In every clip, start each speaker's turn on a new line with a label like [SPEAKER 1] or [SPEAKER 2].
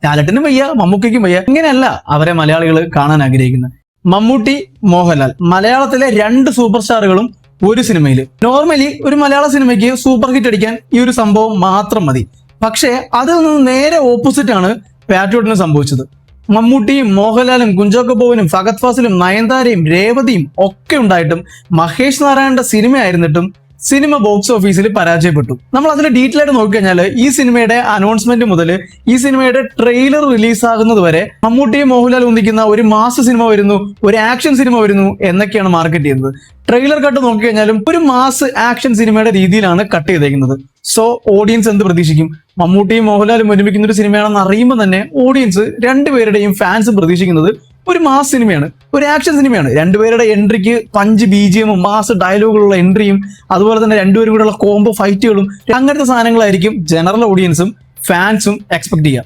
[SPEAKER 1] ലാലേട്ടനും വയ്യ, മമ്മൂക്കയ്ക്കും വയ്യ. ഇങ്ങനെയല്ല അവരെ മലയാളികൾ കാണാൻ ആഗ്രഹിക്കുന്നത്. മമ്മൂട്ടി, മോഹൻലാൽ മലയാളത്തിലെ രണ്ട് സൂപ്പർ സ്റ്റാറുകളും ഒരു സിനിമയിൽ. നോർമലി ഒരു മലയാള സിനിമയ്ക്ക് സൂപ്പർ ഹിറ്റ് അടിക്കാൻ ഈ ഒരു സംഭവം മാത്രം മതി. പക്ഷേ അതിൽ നിന്ന് നേരെ ഓപ്പോസിറ്റ് ആണ് പാട്രിയോട്ടിന് സംഭവിച്ചത്. മമ്മൂട്ടിയും മോഹൻലാലും കുഞ്ചാക്കോ ബോബനും ഫഹദ് ഫാസിലും നയൻതാരയും രേവതിയും ഒക്കെ ഉണ്ടായിട്ടും മഹേഷ് നാരായണന്റെ സിനിമയായിരുന്നിട്ടും സിനിമ ബോക്സ് ഓഫീസിൽ പരാജയപ്പെട്ടു. നമ്മൾ അതിന്റെ ഡീറ്റെയിൽ ആയിട്ട് നോക്കിക്കഴിഞ്ഞാൽ ഈ സിനിമയുടെ അനൗൺസ്മെന്റ് മുതൽ ഈ സിനിമയുടെ ട്രെയിലർ റിലീസ് ആകുന്നത് വരെ മമ്മൂട്ടിയും മോഹൻലാലും ഒന്നിക്കുന്ന ഒരു മാസ് സിനിമ വരുന്നു, ഒരു ആക്ഷൻ സിനിമ വരുന്നു എന്നൊക്കെയാണ് മാർക്കറ്റ് ചെയ്യുന്നത്. ട്രെയിലർ കട്ട് നോക്കിക്കഴിഞ്ഞാലും ഒരു മാസ് ആക്ഷൻ സിനിമയുടെ രീതിയിലാണ് കട്ട് ചെയ്തേക്കുന്നത്. സോ ഓഡിയൻസ് എന്ത് പ്രതീക്ഷിക്കും? മമ്മൂട്ടിയും മോഹൻലാലും ഒരുമിക്കുന്ന ഒരു സിനിമയാണെന്ന് അറിയുമ്പോൾ തന്നെ ഓഡിയൻസ് രണ്ടുപേരുടെയും ഫാൻസ് പ്രതീക്ഷിക്കുന്നത് ഒരു മാസ് സിനിമയാണ്, ഒരു ആക്ഷൻ സിനിമയാണ്. രണ്ടുപേരുടെ എൻട്രിക്ക് പഞ്ച് ബിജിഎമ്മും മാസ് ഡയലോഗുകളുള്ള എൻട്രിയും അതുപോലെ തന്നെ രണ്ടുപേരും കൂടെയുള്ള കോംബോ ഫൈറ്റുകളും അങ്ങനത്തെ സാധനങ്ങളായിരിക്കും ജനറൽ ഓഡിയൻസും ഫാൻസും എക്സ്പെക്ട് ചെയ്യുക.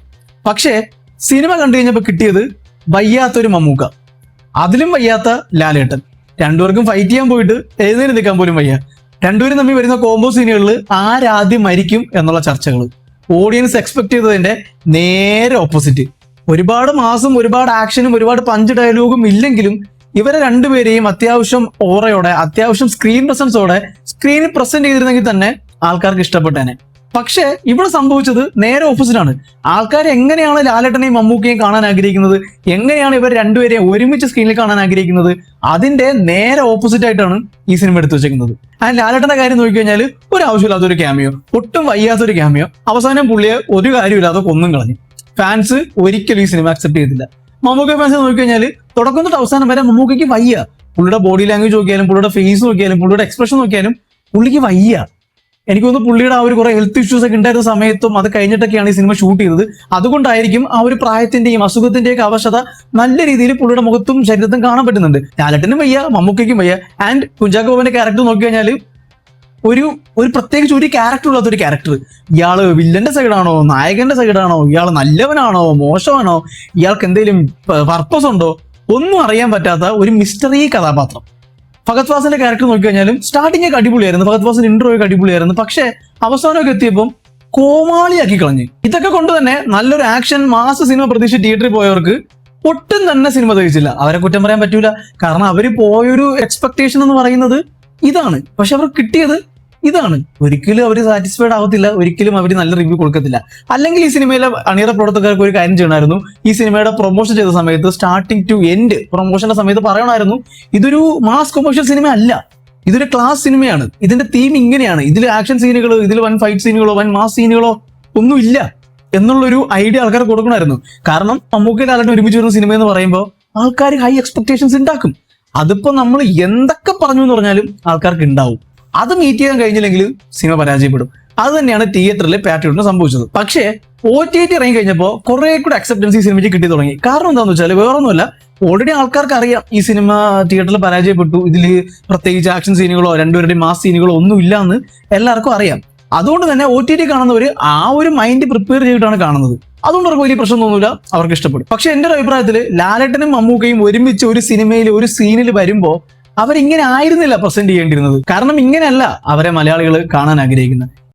[SPEAKER 1] പക്ഷേ സിനിമ കണ്ടു കഴിഞ്ഞപ്പോൾ കിട്ടിയത് വയ്യാത്തൊരു മമ്മൂക്ക, അതിലും വയ്യാത്ത ലാലേട്ടൻ. രണ്ടുപേർക്കും ഫൈറ്റ് ചെയ്യാൻ പോയിട്ട് എഴുന്നേറ്റ് നിൽക്കാൻ പോലും വയ്യ. രണ്ടുപേരും തമ്മിൽ വരുന്ന കോംബോ സീനുകളിൽ ആരാദ്യം മരിക്കും എന്നുള്ള ചർച്ചകൾ. ഓഡിയൻസ് എക്സ്പെക്ട് ചെയ്തതിന്റെ നേരെ ഓപ്പോസിറ്റ്. ഒരുപാട് മാസും ഒരുപാട് ആക്ഷനും ഒരുപാട് പഞ്ച് ഡയലോഗും ഇല്ലെങ്കിലും ഇവരെ രണ്ടുപേരെയും അത്യാവശ്യം ഓറയോടെ അത്യാവശ്യം സ്ക്രീൻ പ്രസൻസോടെ സ്ക്രീനിൽ പ്രസന്റ് ചെയ്തിരുന്നെങ്കിൽ തന്നെ ആൾക്കാർക്ക് ഇഷ്ടപ്പെട്ടേനെ. പക്ഷേ ഇവിടെ സംഭവിച്ചത് നേരെ ഓപ്പോസിറ്റ് ആണ്. ആൾക്കാർ എങ്ങനെയാണ് ലാലേട്ടനെയും മമ്മൂക്കയും കാണാൻ ആഗ്രഹിക്കുന്നത്, എങ്ങനെയാണ് ഇവർ രണ്ടുപേരെയും ഒരുമിച്ച് സ്ക്രീനിൽ കാണാൻ ആഗ്രഹിക്കുന്നത്, അതിന്റെ നേരെ ഓപ്പോസിറ്റ് ആയിട്ടാണ് ഈ സിനിമ എടുത്തു വെച്ചേക്കുന്നത്. ആ ലാലേട്ടന്റെ കാര്യം നോക്കിക്കഴിഞ്ഞാൽ ഒരു ആവശ്യമില്ലാത്തൊരു ക്യാമിയോ, ഒട്ടും വയ്യാത്തൊരു ക്യാമിയോ, അവസാനം പുള്ളിയെ ഒരു കാര്യമില്ലാതെ കൊന്നും കളഞ്ഞു. ഫാൻസ് ഒരിക്കലും ഈ സിനിമ അക്സെപ്റ്റ് ചെയ്തില്ല. മമ്മൂക്ക ഫാൻസ് നോക്കിക്കഴിഞ്ഞാൽ തുടക്കം തൊട്ട് അവസാനം വരെ മമ്മൂക്കയ്ക്ക് വയ്യ. പുള്ളിയുടെ ബോഡി ലാംഗ്വേജ് നോക്കിയാലും പുള്ളിയുടെ ഫേസ് നോക്കിയാലും പുള്ളിയുടെ എക്സ്പ്രഷൻ നോക്കിയാലും പുള്ളിക്ക് വയ്യ. എനിക്ക് തോന്നുന്നു പുള്ളിയുടെ ആ ഒരു കുറെ ഹെൽത്ത് ഇഷ്യൂസ് ഒക്കെ ഉണ്ടായിരുന്ന സമയത്തും അത് കഴിഞ്ഞിട്ടൊക്കെയാണ് ഈ സിനിമ ഷൂട്ട് ചെയ്തത്. അതുകൊണ്ടായിരിക്കും ആ ഒരു പ്രായത്തിന്റെയും അസുഖത്തിന്റെയും അവശത നല്ല രീതിയിൽ പുള്ളിയുടെ മുഖത്തും ശരീരത്തും കാണാൻ പറ്റുന്നുണ്ട്. ലാലേട്ടനും വയ്യ, മമ്മൂക്കയ്ക്കും വയ്യ. ആൻഡ് കുഞ്ചാക്കോ ബോബന്റെ ക്യാരക്ടർ നോക്കിക്കഴിഞ്ഞാൽ ഒരു പ്രത്യേകിച്ച് ഒരു ക്യാരക്ടർ ഇല്ലാത്തൊരു ക്യാരക്ടർ. ഇയാള് വില്ലന്റെ സൈഡാണോ, നായകന്റെ സൈഡാണോ, ഇയാൾ നല്ലവനാണോ മോശമാണോ, ഇയാൾക്ക് എന്തെങ്കിലും പർപ്പസ് ഉണ്ടോ, ഒന്നും അറിയാൻ പറ്റാത്ത ഒരു മിസ്റ്ററി കഥാപാത്രം. ഫഹദ് ഫാസിന്റെ ക്യാരക്ടർ നോക്കിക്കഴിഞ്ഞാലും സ്റ്റാർട്ടിംഗ് ഒക്കെ അടിപൊളിയായിരുന്നു, ഫഹദ് ഫാസിന്റെ ഇന്റർവ്യൂ ഒക്കെ അടിപൊളിയായിരുന്നു. പക്ഷെ അവസാനമൊക്കെ എത്തിയപ്പം കോമാളിയാക്കി കളഞ്ഞു. ഇതൊക്കെ കൊണ്ട് തന്നെ നല്ലൊരു ആക്ഷൻ മാസ് സിനിമ പ്രതീക്ഷിച്ച് തിയേറ്ററിൽ പോയവർക്ക് ഒട്ടും തന്നെ സിനിമ തികച്ചില്ല. അവരെ കുറ്റം പറയാൻ പറ്റൂല, കാരണം അവര് പോയൊരു എക്സ്പെക്ടേഷൻ എന്ന് പറയുന്നത് ഇതാണ്. പക്ഷെ അവർ കിട്ടിയത് ഇതാണ്. ഒരിക്കലും അവർ സാറ്റിസ്ഫൈഡ് ആവത്തില്ല, ഒരിക്കലും അവർ നല്ല റിവ്യൂ കൊടുക്കത്തില്ല. അല്ലെങ്കിൽ ഈ സിനിമയിലെ അണിയറ പ്രവർത്തകർക്ക് ഒരു കാര്യം ചെയ്യണമായിരുന്നു. ഈ സിനിമയുടെ പ്രൊമോഷൻ ചെയ്ത സമയത്ത് സ്റ്റാർട്ടിംഗ് ടു എൻഡ് പ്രൊമോഷന്റെ സമയത്ത് പറയണമായിരുന്നു, ഇതൊരു മാസ് കൊമേഴ്ഷ്യൽ സിനിമ അല്ല, ഇതൊരു ക്ലാസ് സിനിമയാണ്, ഇതിന്റെ തീം ഇങ്ങനെയാണ്, ഇതിൽ ആക്ഷൻ സീനുകളോ ഇതിൽ വൻ ഫൈറ്റ് സീനുകളോ വൻ മാസ് സീനുകളോ ഒന്നും ഇല്ല എന്നുള്ളൊരു ഐഡിയ ആൾക്കാർ കൊടുക്കണമായിരുന്നു. കാരണം മമ്മൂക്ക ലാലേട്ടൻ ഒരുമിച്ച് വരുന്ന സിനിമ എന്ന് പറയുമ്പോൾ ആൾക്കാർ ഹൈ എക്സ്പെക്ടേഷൻസ് ഉണ്ടാക്കും. അതിപ്പോ നമ്മൾ എന്തൊക്കെ പറഞ്ഞു എന്ന് പറഞ്ഞാലും ആൾക്കാർക്ക് ഉണ്ടാവും. അത് മീറ്റ് ചെയ്യാൻ കഴിഞ്ഞില്ലെങ്കിൽ സിനിമ പരാജയപ്പെടും. അത് തന്നെയാണ് തിയേറ്ററിൽ പാട്രിയോട്ടിന് സംഭവിച്ചത്. പക്ഷേ OTT ഇറങ്ങി കഴിഞ്ഞപ്പോൾ കുറെ കൂടെ അക്സെപ്റ്റൻസ് ഈ സിനിമയ്ക്ക് കിട്ടി തുടങ്ങി. കാരണം എന്താണെന്ന് വെച്ചാൽ വേറൊന്നുമല്ല, ഓൾറെഡി ആൾക്കാർക്ക് അറിയാം ഈ സിനിമ തിയേറ്ററിൽ പരാജയപ്പെട്ടു, ഇതിൽ പ്രത്യേകിച്ച് ആക്ഷൻ സീനുകളോ രണ്ടുപേരുടെയും മാസ് സീനുകളോ ഒന്നും ഇല്ല എന്ന് എല്ലാവർക്കും അറിയാം. അതുകൊണ്ട് തന്നെ OTT കാണുന്നവർ ആ ഒരു മൈൻഡ് പ്രിപ്പയർ ചെയ്തിട്ടാണ് കാണുന്നത്. അതുകൊണ്ട് അവർക്ക് വലിയ പ്രശ്നം തോന്നില്ല, അവർക്ക് ഇഷ്ടപ്പെടും. പക്ഷെ എന്റെ ഒരു അഭിപ്രായത്തിൽ ലാലേട്ടനും മമ്മൂക്കയും ഒരുമിച്ച് ഒരു സിനിമയിൽ ഒരു സീനിൽ വരുമ്പോൾ അവരിങ്ങനെ ആയിരുന്നില്ല പ്രസന്റ് ചെയ്യേണ്ടിരുന്നത്. കാരണം ഇങ്ങനെയല്ല അവരെ മലയാളികൾ കാണാൻ ആഗ്രഹിക്കുന്നത്.